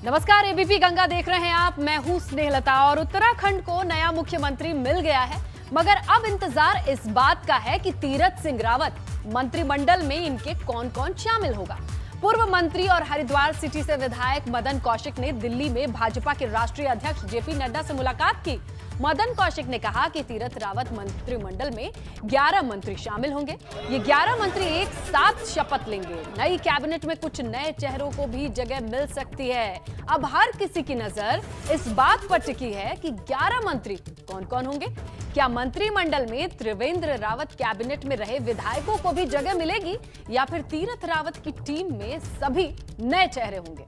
नमस्कार, एबीपी गंगा देख रहे हैं आप। मैं हूं स्नेहलता और उत्तराखंड को नया मुख्यमंत्री मिल गया है, मगर अब इंतजार इस बात का है कि तीरथ सिंह रावत मंत्रिमंडल में इनके कौन कौन शामिल होगा। पूर्व मंत्री और हरिद्वार सिटी से विधायक मदन कौशिक ने दिल्ली में भाजपा के राष्ट्रीय अध्यक्ष जेपी नड्डा से मुलाकात की। मदन कौशिक ने कहा कि तीरथ रावत मंत्रिमंडल में 11 मंत्री शामिल होंगे। ये 11 मंत्री एक साथ शपथ लेंगे। नई कैबिनेट में कुछ नए चेहरों को भी जगह मिल सकती है। अब हर किसी की नजर इस बात पर टिकी है कि 11 मंत्री कौन कौन होंगे। क्या मंत्रिमंडल में त्रिवेंद्र रावत कैबिनेट में रहे विधायकों को भी जगह मिलेगी या फिर तीरथ रावत की टीम में सभी नए चेहरे होंगे।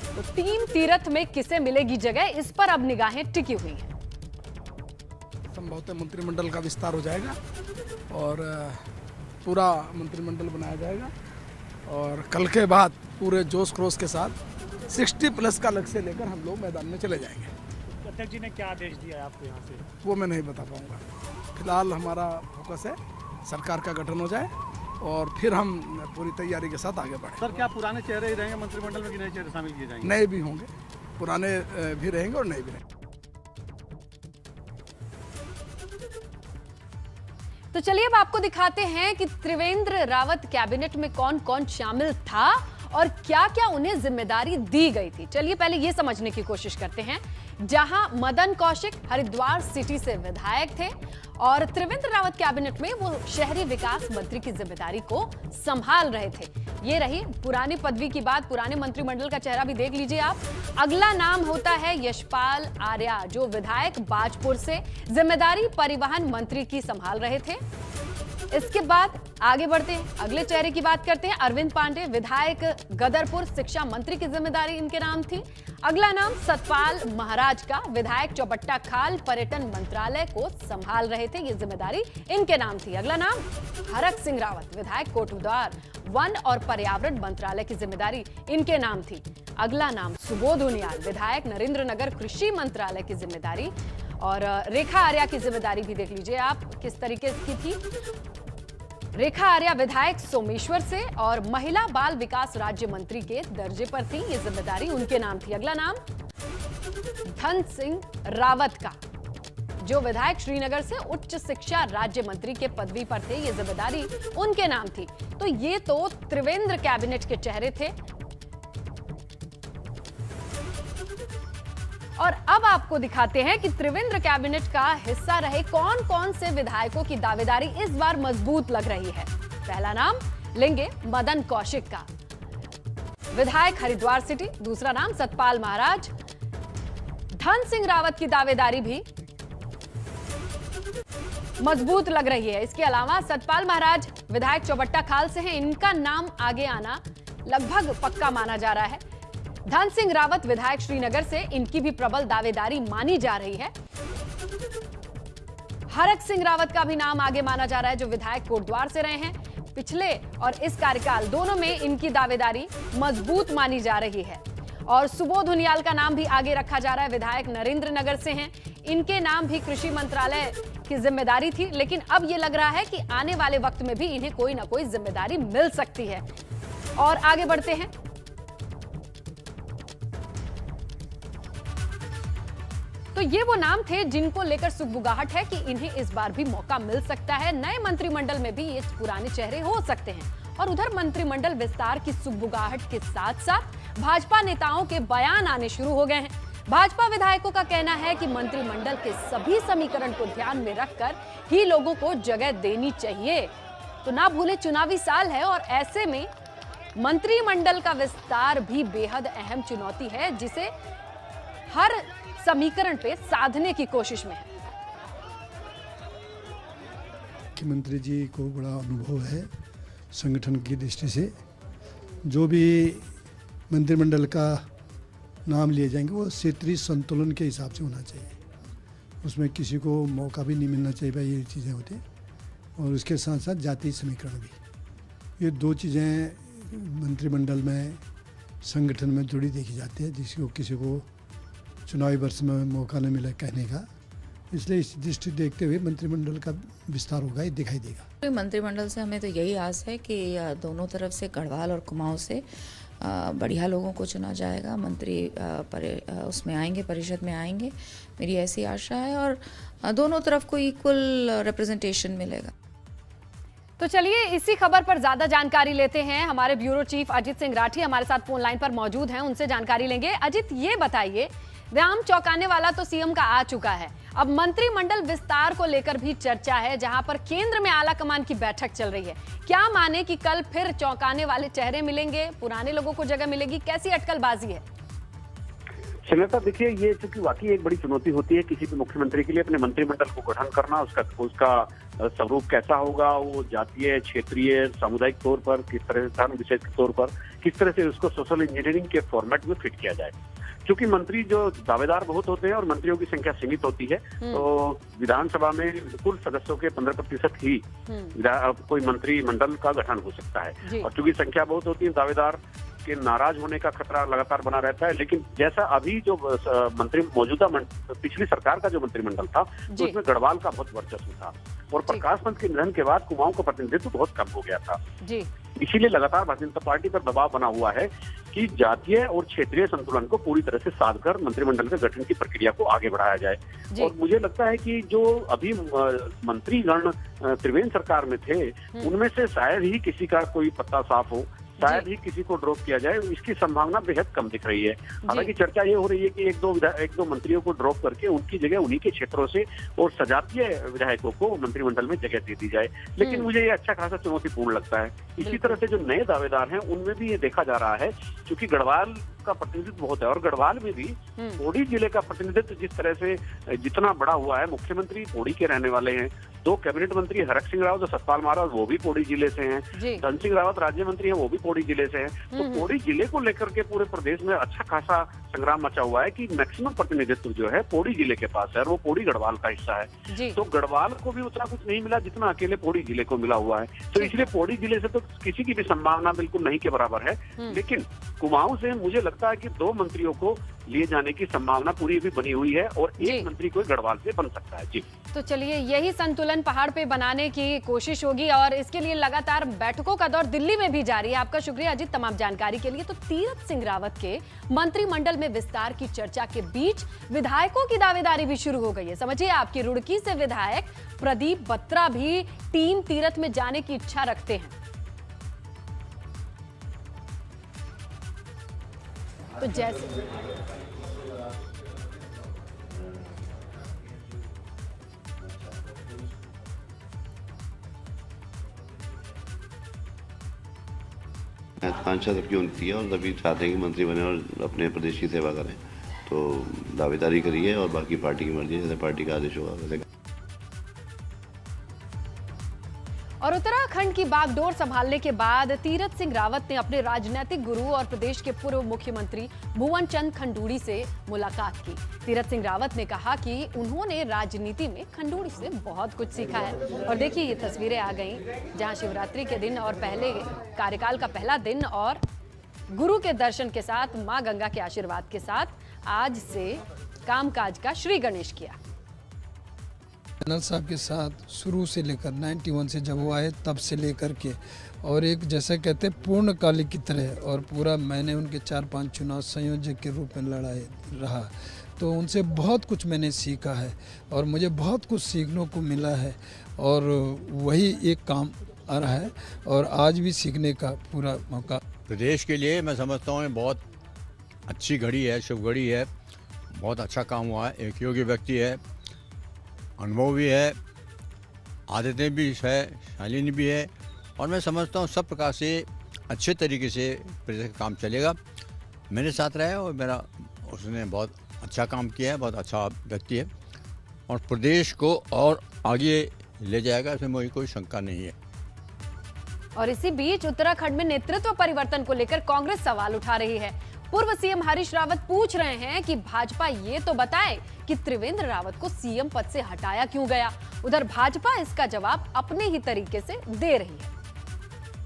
तो टीम तीरथ में किसे मिलेगी जगह, इस पर अब निगाहें टिकी हुई हैं। संभवतः मंत्रिमंडल का विस्तार हो जाएगा और पूरा मंत्रिमंडल बनाया जाएगा और कल के बाद पूरे जोश खरोश के साथ 60+ का लक्ष्य लेकर हम लोग मैदान में चले जाएंगे। अध्यक्ष जी ने क्या आदेश दिया है आपको यहाँ से? वो मैं नहीं बता पाऊंगा। फिलहाल हमारा फोकस है सरकार का गठन हो जाए और फिर हम पूरी तैयारी के साथ आगे बढ़ें। सर, क्या पुराने चेहरे ही रहेंगे मंत्रिमंडल में कि नए चेहरे शामिल किए जाएंगे? नए भी होंगे, पुराने भी रहेंगे और नए भी रहेंगे। तो चलिए अब आपको दिखाते हैं कि त्रिवेंद्र रावत कैबिनेट में कौन कौन शामिल था और क्या क्या उन्हें जिम्मेदारी दी गई थी। चलिए पहले यह समझने की कोशिश करते हैं। जहां मदन कौशिक हरिद्वार सिटी से विधायक थे और त्रिवेंद्र रावत कैबिनेट में वो शहरी विकास मंत्री की जिम्मेदारी को संभाल रहे थे। ये रही पुरानी पदवी की बात। पुराने मंत्रिमंडल का चेहरा भी देख लीजिए आप। अगला नाम होता है यशपाल आर्या, जो विधायक बाजपुर से जिम्मेदारी परिवहन मंत्री की संभाल रहे थे। इसके बाद आगे बढ़ते हैं, अगले चेहरे की बात करते हैं। अरविंद पांडे, विधायक गदरपुर, शिक्षा मंत्री की जिम्मेदारी इनके नाम थी। अगला नाम सतपाल महाराज का, विधायक चौबट्टा खाल पर्यटन मंत्रालय को संभाल रहे थे। ये जिम्मेदारी इनके नाम थी। अगला नाम हरक सिंह रावत, विधायक कोटद्वार, वन और पर्यावरण मंत्रालय की जिम्मेदारी इनके नाम थी। अगला नाम सुबोध उनियाल, विधायक नरेंद्र नगर कृषि मंत्रालय की जिम्मेदारी। और रेखा आर्या की जिम्मेदारी भी देख लीजिए आप किस तरीके की थी। रेखा आर्या विधायक सोमेश्वर से और महिला बाल विकास राज्य मंत्री के दर्जे पर थी। ये जिम्मेदारी उनके नाम थी। अगला नाम धन सिंह रावत का, जो विधायक श्रीनगर से उच्च शिक्षा राज्य मंत्री के पदवी पर थे। ये जिम्मेदारी उनके नाम थी। तो ये तो त्रिवेंद्र कैबिनेट के चेहरे थे। और अब आपको दिखाते हैं कि त्रिवेंद्र कैबिनेट का हिस्सा रहे कौन कौन से विधायकों की दावेदारी इस बार मजबूत लग रही है। पहला नाम लेंगे मदन कौशिक का, विधायक हरिद्वार सिटी। दूसरा नाम सतपाल महाराज। धन सिंह रावत की दावेदारी भी मजबूत लग रही है। इसके अलावा सतपाल महाराज विधायक चौबट्टा खाल से हैं, इनका नाम आगे आना लगभग पक्का माना जा रहा है। धन सिंह रावत विधायक श्रीनगर से, इनकी भी प्रबल दावेदारी मानी जा रही है। हरक सिंह रावत का भी नाम आगे माना जा रहा है, जो विधायक कोटद्वार से रहे हैं। पिछले और इस कार्यकाल दोनों में इनकी दावेदारी मजबूत मानी जा रही है। और सुबोध उनियाल का नाम भी आगे रखा जा रहा है, विधायक नरेंद्र नगर से हैं। इनके नाम भी कृषि मंत्रालय की जिम्मेदारी थी, लेकिन अब यह लग रहा है कि आने वाले वक्त में भी इन्हें कोई ना कोई जिम्मेदारी मिल सकती है। और आगे बढ़ते हैं। तो ये वो नाम थे जिनको लेकर सुगबुगाहट है कि इन्हें इस बार भी मौका मिल सकता है। नए मंत्रिमंडल में भी ये पुराने चेहरे हो सकते हैं। और उधर मंत्रिमंडल विस्तार की सुगबुगाहट के साथ साथ भाजपा नेताओं के बयान आने शुरू हो गए हैं। भाजपा विधायकों का कहना है कि मंत्रिमंडल के सभी समीकरण को ध्यान में रखकर ही लोगों को जगह देनी चाहिए। तो ना भूले चुनावी साल है और ऐसे में मंत्रिमंडल का विस्तार भी बेहद अहम चुनौती है, जिसे हर समीकरण पे साधने की कोशिश में है। मुख्यमंत्री जी को बड़ा अनुभव है संगठन की दृष्टि से। जो भी मंत्रिमंडल का नाम लिए जाएंगे वो क्षेत्रीय संतुलन के हिसाब से होना चाहिए। उसमें किसी को मौका भी नहीं मिलना चाहिए, भाई ये चीज़ें होती हैं। और उसके साथ साथ जातीय समीकरण भी, ये दो चीज़ें मंत्रिमंडल में संगठन में जुड़ी देखी जाती है, जिसको किसी को चुनावी वर्ष में मौका न मिला कहने का। इसलिए इस दृष्टि देखते हुए मंत्रिमंडल का विस्तार होगा, ये दिखाई देगा। मंत्रिमंडल से हमें तो यही आस है कि दोनों तरफ से गढ़वाल और कुमाऊं से बढ़िया लोगों को चुना जाएगा, मंत्री उसमें आएंगे, परिषद में आएंगे, मेरी ऐसी आशा है, और दोनों तरफ को इक्वल रिप्रेजेंटेशन मिलेगा। तो चलिए इसी खबर पर ज्यादा जानकारी लेते हैं। हमारे ब्यूरो चीफ अजित सिंह राठी हमारे साथ फोन लाइन पर मौजूद हैं, उनसे जानकारी लेंगे। अजित, ये बताइए, राम चौंकाने वाला तो सीएम का आ चुका है, अब मंत्रिमंडल विस्तार को लेकर भी चर्चा है, जहां पर केंद्र में आला कमान की बैठक चल रही है। क्या माने कि कल फिर चौंकाने वाले चेहरे मिलेंगे, पुराने लोगों को जगह मिलेगी, कैसी अटकलबाजी है? शैलजा, देखिए, ये चूंकि वाकई एक बड़ी चुनौती होती है किसी भी मुख्यमंत्री के लिए अपने मंत्रिमंडल को गठन करना, उसका स्वरूप कैसा होगा, वो जातीय, क्षेत्रीय, सामुदायिक तौर पर किस तरह से, धर्म विशेष के तौर पर किस तरह से उसको सोशल इंजीनियरिंग के फॉर्मेट में फिट किया जाए। क्योंकि मंत्री जो दावेदार बहुत होते हैं और मंत्रियों की संख्या सीमित होती है, तो विधानसभा में कुल सदस्यों के 15% ही कोई मंत्रिमंडल का गठन हो सकता है। और चूंकि संख्या बहुत होती है, दावेदार के नाराज होने का खतरा लगातार बना रहता है। लेकिन जैसा अभी जो मौजूदा पिछली सरकार का जो मंत्रिमंडल था, तो उसमें गढ़वाल का बहुत वर्चस्व था, और प्रकाश पंत के निधन के बाद कुमाऊं का प्रतिनिधित्व बहुत कम हो गया था। इसीलिए लगातार भारतीय जनता पार्टी पर दबाव बना हुआ है कि जातीय और क्षेत्रीय संतुलन को पूरी तरह से साध कर मंत्रिमंडल के गठन की प्रक्रिया को आगे बढ़ाया जाए। और मुझे लगता है कि जो अभी मंत्रीगण त्रिवेंद्र सरकार में थे, उनमें से शायद ही किसी का कोई पत्ता साफ हो, शायद ही किसी को ड्रॉप किया जाए, इसकी संभावना बेहद कम दिख रही है। हालांकि चर्चा ये हो रही है कि एक दो मंत्रियों को ड्रॉप करके उनकी जगह उन्हीं के क्षेत्रों से और सजातीय विधायकों को मंत्रिमंडल में जगह दे दी जाए। लेकिन मुझे ये अच्छा खासा चुनौतीपूर्ण लगता है। इसी तरह से जो नए दावेदार हैं, उनमें भी ये देखा जा रहा है, क्योंकि गढ़वाल का प्रतिनिधित्व बहुत है, और गढ़वाल में भी पौड़ी जिले का प्रतिनिधित्व जिस तरह से जितना बड़ा हुआ है, मुख्यमंत्री पौड़ी के रहने वाले हैं, 2 कैबिनेट मंत्री हरक सिंह रावत जो सतपाल महाराज वो भी पौड़ी जिले से हैं, धन सिंह रावत राज्य मंत्री हैं, वो भी पौड़ी जिले से हैं। तो पौड़ी जिले को लेकर के पूरे प्रदेश में अच्छा खासा संग्राम मचा हुआ है कि मैक्सिमम प्रतिनिधित्व जो है पौड़ी जिले के पास है, और वो पौड़ी गढ़वाल का हिस्सा है। तो गढ़वाल को भी उतना कुछ नहीं मिला जितना अकेले पौड़ी जिले को मिला हुआ है। तो इसलिए पौड़ी जिले से तो किसी की भी संभावना बिल्कुल नहीं के बराबर है। लेकिन कुमाऊं से मुझे लगता है कि 2 मंत्रियों को लिए जाने की संभावना पूरी भी बनी हुई है, और एक मंत्री कोई गढ़वाल से बन सकता है। जी, तो चलिए यही संतुलन पहाड़ पे बनाने की कोशिश होगी, और इसके लिए लगातार बैठकों का दौर दिल्ली में भी जारी है। आपका शुक्रिया अजीत तमाम जानकारी के लिए। तो तीरथ सिंह रावत के मंत्रिमंडल में विस्तार की चर्चा के बीच विधायकों की दावेदारी भी शुरू हो गई है। समझिए, आपकी रुड़की से विधायक प्रदीप बत्रा भी टीम तीरथ में जाने की इच्छा रखते हैं। तो जैसे आकांक्षा सबकी होती है, और सभी चाहते हैं कि मंत्री बने और अपने प्रदेश की सेवा करें। तो दावेदारी करिए, और बाकी पार्टी की मर्जी, जैसे पार्टी का आदेश होगा वैसे। और उत्तराखंड की बागडोर संभालने के बाद तीरथ सिंह रावत ने अपने राजनीतिक गुरु और प्रदेश के पूर्व मुख्यमंत्री भुवन चंद खंडूड़ी से मुलाकात की। तीरथ सिंह रावत ने कहा कि उन्होंने राजनीति में खंडूड़ी से बहुत कुछ सीखा है। और देखिए, ये तस्वीरें आ गई जहां शिवरात्रि के दिन और पहले कार्यकाल का पहला दिन, और गुरु के दर्शन के साथ, मां गंगा के आशीर्वाद के साथ आज से कामकाज का श्री गणेश किया। जनरल साहब के साथ शुरू से लेकर 91 से जब वो आए तब से लेकर के, और एक जैसे कहते हैं पूर्णकालिक की तरह, और पूरा मैंने उनके 4-5 चुनाव संयोजक के रूप में रहा, तो उनसे बहुत कुछ मैंने सीखा है, और मुझे बहुत कुछ सीखने को मिला है, और वही एक काम आ रहा है, और आज भी सीखने का पूरा मौका। प्रदेश के लिए मैं समझता हूँ बहुत अच्छी घड़ी है, शुभ घड़ी है, बहुत अच्छा काम हुआ है। एक योग्य व्यक्ति है, अनुभव भी है, आदतें भी है, शालीन भी है, और मैं समझता हूँ सब प्रकार से अच्छे तरीके से प्रदेश का काम चलेगा। मेरे साथ रहे और उसने बहुत अच्छा काम किया है, बहुत अच्छा व्यक्ति है, और प्रदेश को और आगे ले जाएगा, इसमें मुझे कोई शंका नहीं है। और इसी बीच उत्तराखंड में नेतृत्व परिवर्तन को लेकर कांग्रेस सवाल उठा रही है। पूर्व सीएम हरीश रावत पूछ रहे हैं कि भाजपा ये तो बताए कि त्रिवेंद्र रावत को सीएम पद से हटाया क्यों गया। उधर भाजपा इसका जवाब अपने ही तरीके से दे रही है।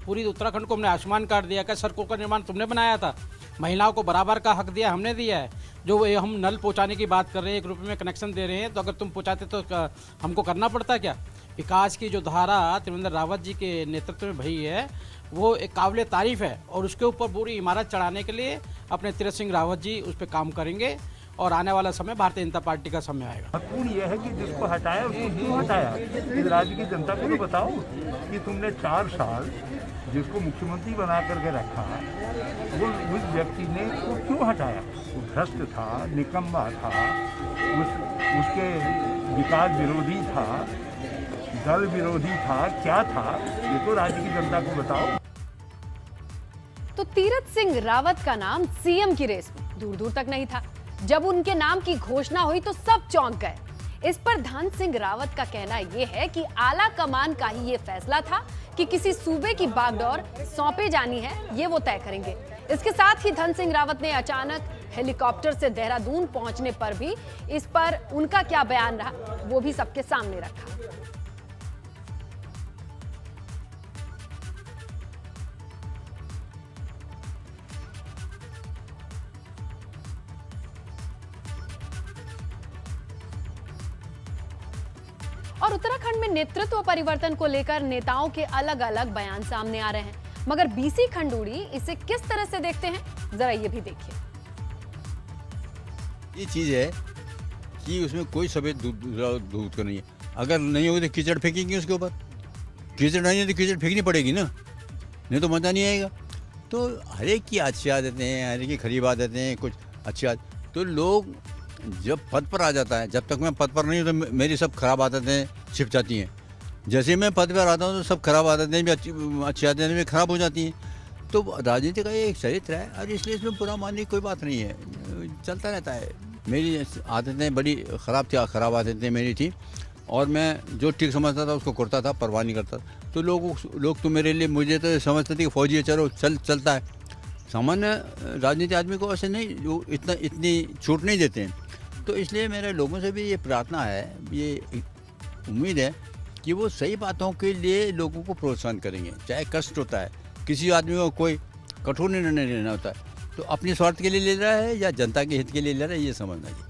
पूरी उत्तराखंड को हमने आयुष्मान कार्ड दिया, क्या सड़कों का निर्माण तुमने बनाया था? महिलाओं को बराबर का हक दिया, हमने दिया है। जो ये हम नल पहुंचाने की बात कर रहे हैं, 1 रुपये में कनेक्शन दे रहे हैं, तो अगर तुम पहुंचाते तो हमको करना पड़ता क्या? विकास की जो धारा त्रिवेंद्र रावत जी के नेतृत्व में भई है वो एक काबिल तारीफ है, और उसके ऊपर पूरी इमारत चढ़ाने के लिए अपने तीरथ सिंह रावत जी उस पर काम करेंगे, और आने वाला समय भारतीय जनता पार्टी का समय आएगा। महत्वपूर्ण यह है कि जिसको हटाया उसको क्यों हटाया, इस राज्य की जनता को तो बताओ कि तुमने 4 साल जिसको मुख्यमंत्री बना करके रखा, वो उस व्यक्ति ने वो क्यों हटाया? वो भ्रष्ट था, निकम्मा था, उसके विकास विरोधी था, दल विरोधी था, क्या था, ये तो राज्य की जनता को बताओ। तो तीरथ सिंह रावत का नाम सीएम की रेस में दूर दूर तक नहीं था। जब उनके नाम की घोषणा हुई तो सब चौंक गए। इस पर धन सिंह रावत का कहना यह है कि आला कमान का ही ये फैसला था कि किसी सूबे की बागडोर सौंपे जानी है, ये वो तय करेंगे। इसके साथ ही धन सिंह रावत ने अचानक हेलीकॉप्टर से देहरादून पहुंचने पर भी इस पर उनका क्या बयान रहा वो भी सबके सामने रखा। और उत्तराखंड में नेतृत्व परिवर्तन को लेकर नेताओं के अलग अलग बयान सामने आ रहे हैं, मगर बीसी खंडूड़ी इसे किस तरह से देखते हैं, जरा ये भी देखिए। ये चीज है कि उसमें कोई सफेद दूध का नहीं है। अगर नहीं होगी तो कीचड़ फेंकेंगे उसके ऊपर, कीचड़ नहीं है तो कीचड़ फेंकनी पड़ेगी ना, नहीं तो मजा नहीं आएगा। तो हर एक की अच्छी आदतें हैं, हर एक की खराब आदतें हैं, कुछ अच्छी आदत। तो लोग जब पद पर आ जाता है, जब तक मैं पद पर नहीं हूँ तो मेरी सब खराब आदतें छिप जाती हैं। जैसे मैं पद पर आता हूँ तो सब खराब आदतें भी अच्छी आदतें भी खराब हो जाती हैं। तो राजनीति का ये एक चरित्र है, और इसलिए इसमें बुरा मानने की कोई बात नहीं है, चलता रहता है। मेरी आदतें बड़ी ख़राब आदतें मेरी थी, और मैं जो ठीक समझता था उसको करता था, परवाह नहीं करता। तो लोग तो मेरे लिए, मुझे तो समझते थे कि फौजी है, चलो चलता है। सामान्य राजनीति आदमी को ऐसे नहीं, वो इतनी छूट नहीं देते हैं। तो इसलिए मेरे लोगों से भी ये प्रार्थना है, ये उम्मीद है कि वो सही बातों के लिए लोगों को प्रोत्साहन करेंगे। चाहे कष्ट होता है, किसी आदमी को कोई कठोर निर्णय लेना होता है तो अपने स्वार्थ के लिए ले रहा है या जनता के हित के लिए ले रहा है, ये समझना चाहिए।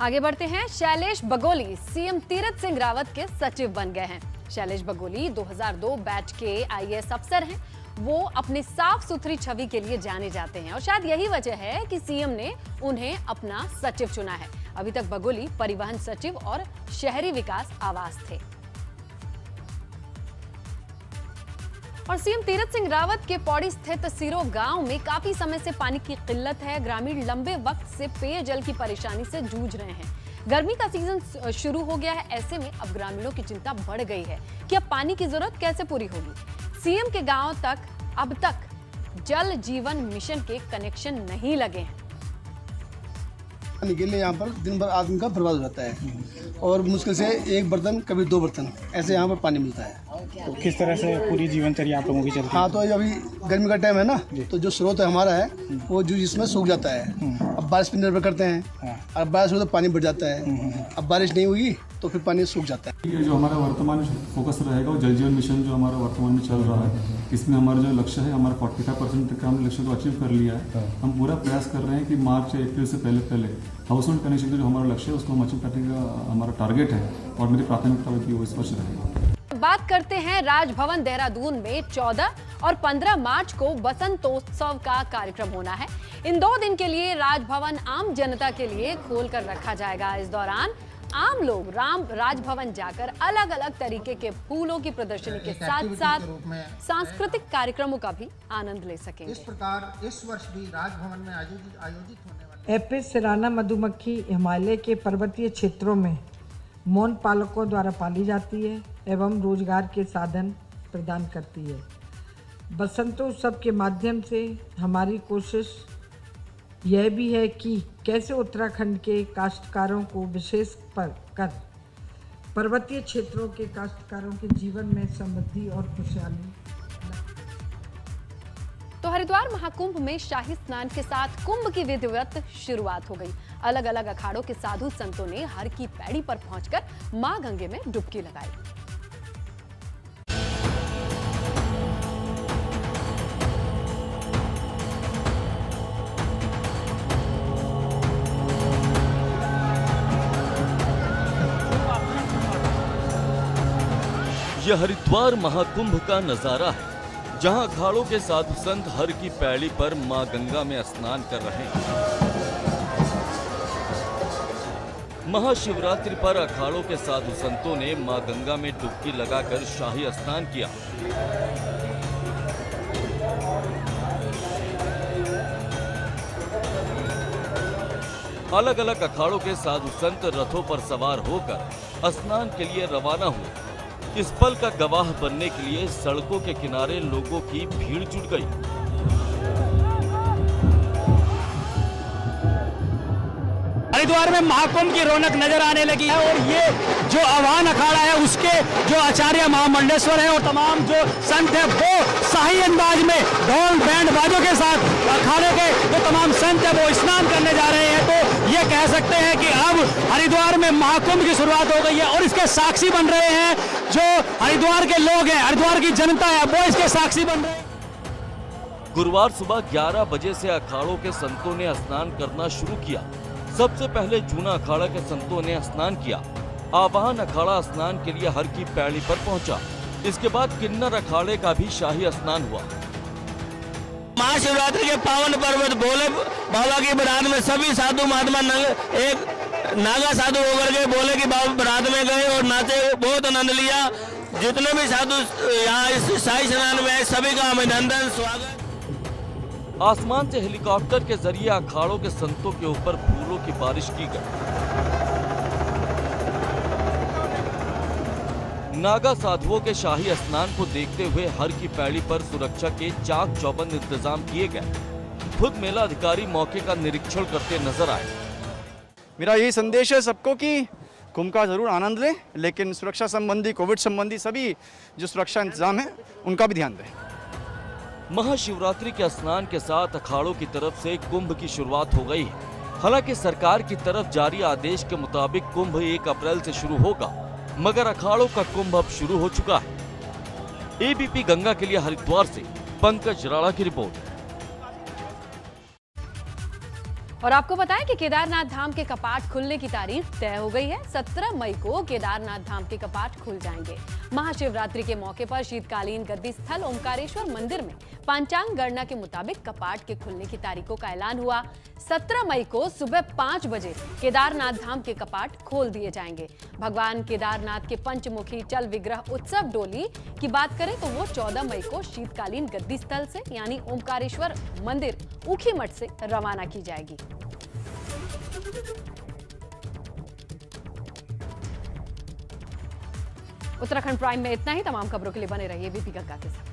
आगे बढ़ते हैं। शैलेश बगोली सीएम तीरथ सिंह रावत के सचिव बन गए हैं। शैलेश बगोली 2002 बैच के आईएएस अफसर हैं। वो अपनी साफ सुथरी छवि के लिए जाने जाते हैं, और शायद यही वजह है कि सीएम ने उन्हें अपना सचिव चुना है। अभी तक बगोली परिवहन सचिव और शहरी विकास आवास थे। और सीएम तीरथ सिंह रावत के पौड़ी स्थित सिरो गांव में काफी समय से पानी की किल्लत है। ग्रामीण लंबे वक्त से पेयजल की परेशानी से जूझ रहे हैं। गर्मी का सीजन शुरू हो गया है, ऐसे में अब ग्रामीणों की चिंता बढ़ गई है कि अब पानी की जरूरत कैसे पूरी होगी। सीएम के गांव तक अब तक जल जीवन मिशन के कनेक्शन नहीं लगे हैं। पानी के लिए यहाँ पर दिन भर आदमी का बर्बाद हो जाता है, और मुश्किल से 1 बर्तन कभी 2 बर्तन ऐसे यहाँ पर पानी मिलता है। तो किस तरह से पूरी जीवनचर्या आप लोगों की चलती है? हाँ, तो अभी गर्मी का टाइम है ना, तो जो स्रोत है हमारा है वो जो जिसमें सूख जाता है। अब बारिश पर निर्भर करते हैं, अब बारिश हो तो पानी बढ़ जाता है, अब बारिश नहीं हुई तो फिर पानी सूख जाता है। ये जो हमारा वर्तमान फोकस रहेगा वो जल जीवन मिशन जो हमारा वर्तमान में चल रहा है, इसमें हमारा जो लक्ष्य है, हमारा 45% का हमने लक्ष्य को अचीव कर लिया है। हम पूरा प्रयास कर रहे हैं कि मार्च या अप्रैल से पहले हाउस होल्ड कनेक्शन का जो हमारा लक्ष्य है उसको हम अचीव करने का हमारा टारगेट है, और मेरी प्राथमिकता होगी वो स्पष्ट रहेगा। बात करते हैं राजभवन देहरादून में 14 और 15 मार्च को बसंतोत्सव का कार्यक्रम होना है। इन 2 दिन के लिए राजभवन आम जनता के लिए खोलकर रखा जाएगा। इस दौरान आम लोग राजभवन जाकर अलग अलग तरीके के फूलों की प्रदर्शनी के साथ साथ सांस्कृतिक कार्यक्रमों का भी आनंद ले सकेंगे। इस प्रकार इस वर्ष भी राजभवन में आयोजित होने वाले एपिस सेराना मधुमक्खी हिमालय के पर्वतीय क्षेत्रों में मौन पालकों द्वारा पाली जाती है एवं रोजगार के साधन प्रदान करती है। बसंतोत्सव के माध्यम से हमारी कोशिश यह भी है कि कैसे उत्तराखंड के काश्तकारों को विशेष कर पर्वतीय क्षेत्रों के काश्तकारों के जीवन में समृद्धि और खुशहाली। तो हरिद्वार महाकुंभ में शाही स्नान के साथ कुंभ की विधिवत शुरुआत हो गई। अलग अलग अखाड़ों के साधु संतों ने हर की पैड़ी पर पहुंचकर मां गंगे में डुबकी लगाई। यह हरिद्वार महाकुंभ का नजारा है, जहां अखाड़ों के साधु संत हर की पैड़ी पर मां गंगा में स्नान कर रहे हैं। महाशिवरात्रि पर अखाड़ों के साधु संतों ने मां गंगा में डुबकी लगाकर शाही स्नान किया। अलग अलग अखाड़ों के साधु संत रथों पर सवार होकर स्नान के लिए रवाना हुए। इस पल का गवाह बनने के लिए सड़कों के किनारे लोगों की भीड़ जुट गई। हरिद्वार में महाकुंभ की रौनक नजर आने लगी है और ये जो आह्वान अखाड़ा है उसके जो आचार्य महामंडलेश्वर है और तमाम जो संत है वो शाही अंदाज में ढोल बैंड बाजों के साथ अखाड़े के जो तमाम संत है वो स्नान करने जा रहे हैं। तो ये कह सकते हैं कि अब हरिद्वार में महाकुंभ की शुरुआत हो गई है और इसके साक्षी बन रहे हैं जो हरिद्वार के लोग हैं, हरिद्वार की जनता है वो इसके साक्षी बन रहे हैं। गुरुवार सुबह 11 बजे से अखाड़ों के संतों ने स्नान करना शुरू किया। सबसे पहले जूना अखाड़ा के संतों ने स्नान किया। आवाहन अखाड़ा स्नान के लिए हर की पैड़ी पर पहुंचा। इसके बाद किन्नर अखाड़े का भी शाही स्नान हुआ। महाशिवरात्रि के पावन पर्वत भोले बाबा की बारात में सभी साधु महात्मा एक नागा साधु होकर के भोले की बारात में गए और नाचे, बहुत आनंद लिया। जितने भी साधु यहाँ इस शाही स्नान में सभी का अभिनंदन स्वागत। आसमान से हेलीकॉप्टर के जरिए अखाड़ों के संतों के ऊपर फूलों की बारिश की गई। नागा साधुओं के शाही स्नान को देखते हुए हर की पैड़ी पर सुरक्षा के चाक चौबंद इंतजाम किए गए। खुद मेला अधिकारी मौके का निरीक्षण करते नजर आए। मेरा यही संदेश है सबको कि कुंभ का जरूर आनंद लें, लेकिन सुरक्षा संबंधी, कोविड संबंधी सभी जो सुरक्षा इंतजाम है उनका भी ध्यान दें। महाशिवरात्रि के स्नान के साथ अखाड़ों की तरफ से कुंभ की शुरुआत हो गई है। हालांकि सरकार की तरफ जारी आदेश के मुताबिक कुंभ 1 अप्रैल से शुरू होगा, मगर अखाड़ों का कुंभ अब शुरू हो चुका है। एबीपी गंगा के लिए हरिद्वार से पंकज राणा की रिपोर्ट। और आपको बताएं कि केदारनाथ धाम के कपाट खुलने की तारीख तय हो गई है। 17 मई को केदारनाथ धाम के कपाट खुल जाएंगे। महाशिवरात्रि के मौके पर शीतकालीन गद्दी स्थल ओमकारेश्वर मंदिर में पंचांग गणना के मुताबिक कपाट के खुलने की तारीखों का ऐलान हुआ। 17 मई को सुबह 5 बजे केदारनाथ धाम के कपाट खोल दिए जाएंगे। भगवान केदारनाथ के पंचमुखी चल विग्रह उत्सव डोली की बात करें तो वो 14 मई को शीतकालीन गद्दी स्थल से यानी ओमकारेश्वर मंदिर ऊखीमठ से रवाना की जाएगी। उत्तराखंड प्राइम में इतना ही। तमाम खबरों के लिए बने रहिए एबीपी गंगा के साथ।